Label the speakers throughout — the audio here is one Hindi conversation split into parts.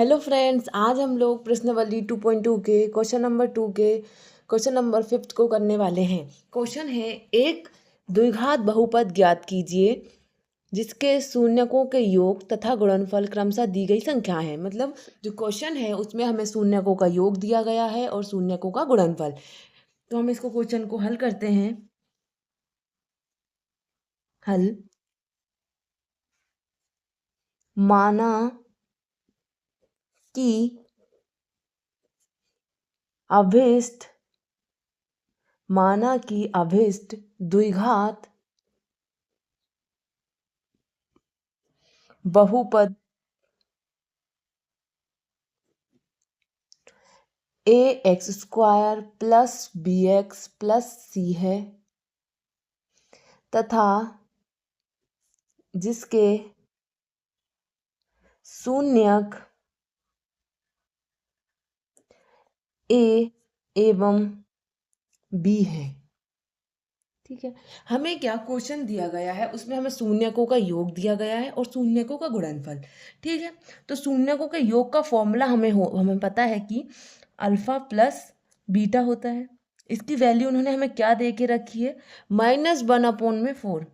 Speaker 1: हेलो फ्रेंड्स, आज हम लोग प्रश्नावली 2.2 के क्वेश्चन नंबर 2 के क्वेश्चन नंबर 5 को करने वाले हैं। क्वेश्चन है, एक द्विघात बहुपद ज्ञात कीजिए जिसके शून्यकों के योग तथा गुणनफल क्रमशः दी गई संख्या है। मतलब जो क्वेश्चन है उसमें हमें शून्यकों का योग दिया गया है और शून्यकों का गुणनफल। तो हम इसको क्वेश्चन को हल करते हैं। हल। माना कि अभिष्ट द्विघात बहुपद ax² plus bx plus c है तथा जिसके शून्यक a एवं b है। ठीक है, हमें क्या क्वेश्चन दिया गया है, उसमें हमें शून्यकों का योग दिया गया है और शून्यकों का गुणनफल। ठीक है, तो शून्यकों के योग का फॉर्मूला हमें पता है कि अल्फा प्लस बीटा होता है। इसकी वैल्यू उन्होंने हमें क्या दे के रखी है, -1/4।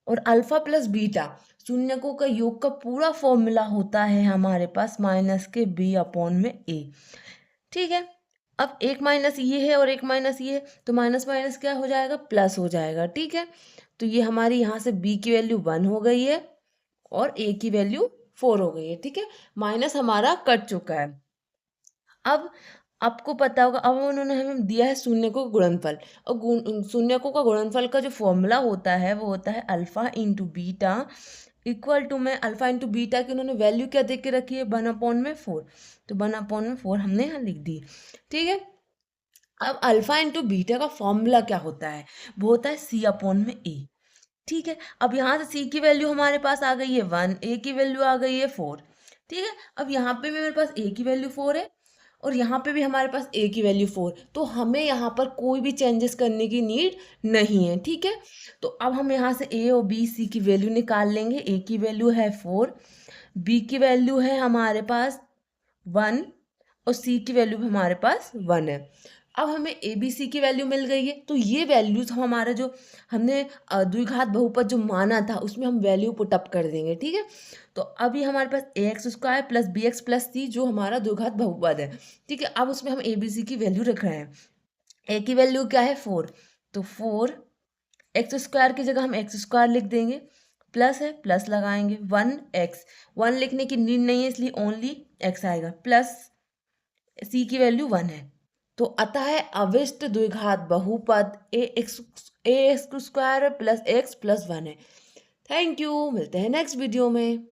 Speaker 1: और अल्फा प्लस बीटा शून्यकों का योग का पूरा फॉर्मूला होता है हमारे पास -b/a। ठीक है, अब एक माइनस ये है और एक माइनस ये है, तो माइनस माइनस क्या हो जाएगा, प्लस हो जाएगा। ठीक है, तो ये हमारी यहाँ से b की वैल्यू 1 हो गई है और a की वैल्यू 4 हो गई है। ठीक है, माइनस हमारा कट चुका है। अब आपको पता होगा, अब उन्होंने हमें दिया है शून्यकों का गुणनफल, और शून्यकों का गुणनफल का जो फॉर्मूला होता है वो होता है alpha into beta equal to में अल्फा इंटू बीटा की उन्होंने वैल्यू क्या दे के रखी है, 1/4। तो 1/4 हमने यहाँ लिख दी। ठीक है, अब अल्फा इंटू बीटा का फॉर्मूला क्या होता है, वो होता है c/a। ठीक है, अब यहाँ से c की वैल्यू हमारे पास आ गई है 1, a की वैल्यू आ गई है 4। ठीक है, अब यहाँ पे भी मेरे पास a की वैल्यू 4 है और यहाँ पे भी हमारे पास a की वैल्यू 4, तो हमें यहाँ पर कोई भी चेंजेस करने की नीड नहीं है। ठीक है, तो अब हम यहाँ से a और b c की वैल्यू निकाल लेंगे। a की वैल्यू है 4, b की वैल्यू है हमारे पास 1 और c की वैल्यू हमारे पास 1 है। अब हमें ए बी सी की वैल्यू मिल गई है, तो ये वैल्यूज हमारा जो हमने द्विघात बहुपद जो माना था उसमें हम वैल्यू पुट अप कर देंगे। ठीक है, तो अभी हमारे पास ax² plus bx plus c जो हमारा द्विघात बहुपद है। ठीक है, अब उसमें हम ए बी सी की वैल्यू रख रहे हैं। ए की वैल्यू क्या है 4, तो 4 x² की जगह हम x² लिख देंगे, प्लस है प्लस लगाएंगे 1x, 1 लिखने की नीड नहीं है इसलिए ओनली x आएगा, प्लस c की वैल्यू 1 है। तो अतः अविष्ट द्विघात बहुपद ax² प्लस x प्लस 1 है। थैंक यू, मिलते हैं नेक्स्ट वीडियो में।